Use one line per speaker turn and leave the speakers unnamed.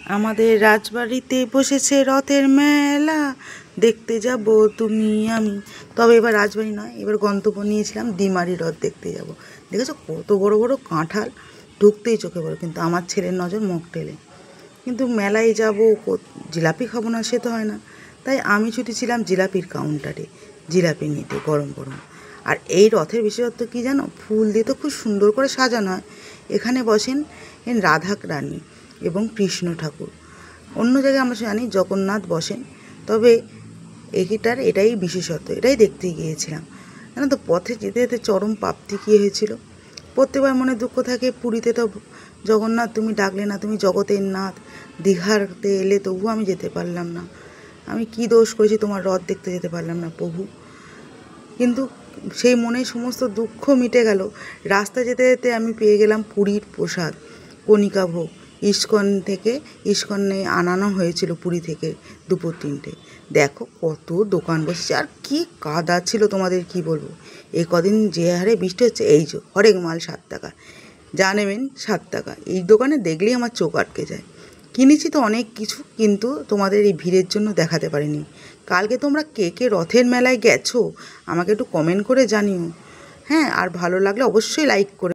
আমাদের রাজবাড়িতে বসেছে রথের মেলা, দেখতে যাব তুমি আমি। তবে এবার রাজবাড়ি নয়, এবার গন্তব্য নিয়েছিলাম ডিমারি রথ দেখতে যাব। দেখেছো কত বড় বড় কাঁঠাল, ঢুকতেই চোখে পড়ে। কিন্তু আমার ছেলের নজর মকটেলে। কিন্তু মেলায় যাব, জিলাপি খাবো না সে তো হয় না। তাই আমি ছুটেছিলাম জিলাপির কাউন্টারে, জিলাপি নিতে গরম গরম। আর এই রথের বিশেষত্ব কী জানো, ফুল দিয়ে তো খুব সুন্দর করে সাজানো হয়। এখানে বসেন রাধা রানী এবং কৃষ্ণ ঠাকুর। অন্য জায়গায় আমরা জানি জগন্নাথ বসেন, তবে এটাই বিশেষত্ব, এটাই দেখতে গিয়েছিলাম। জানো তো, পথে যেতে যেতে চরম প্রাপ্তি কী হয়েছিল। প্রত্যেকবার মনে দুঃখ থাকে, পুরীতে তো জগন্নাথ তুমি ডাকলে না, তুমি জগতের নাথ। দীঘাতে এলে তবুও আমি যেতে পারলাম না। আমি কি দোষ করেছি তোমার রথ দেখতে যেতে পারলাম না প্রভু। কিন্তু সেই মনে সমস্ত দুঃখ মিটে গেল। রাস্তা যেতে যেতে আমি পেয়ে গেলাম পুরীর প্রসাদ, কণিকা ভোগ। ইস্কনে আনানো হয়েছিল পুরী থেকে, দুপুর 3টে। দেখো কত দোকান বসেছে, আর কি কাদা ছিল তোমাদের কি বলবো। এই কদিন যে হারে বৃষ্টি হচ্ছে, এই যে হরেক মাল 7 টাকা, যা নেবেন 7 টাকা। এই দোকানে দেখলেই আমার চোখ আটকে যায়। কিনেছি তো অনেক কিছু, কিন্তু তোমাদের এই ভিড়ের জন্য দেখাতে পারিনি। কালকে তোমরা কে কে রথের মেলায় গেছো আমাকে একটু কমেন্ট করে জানিও। হ্যাঁ, আর ভালো লাগলে অবশ্যই লাইক করে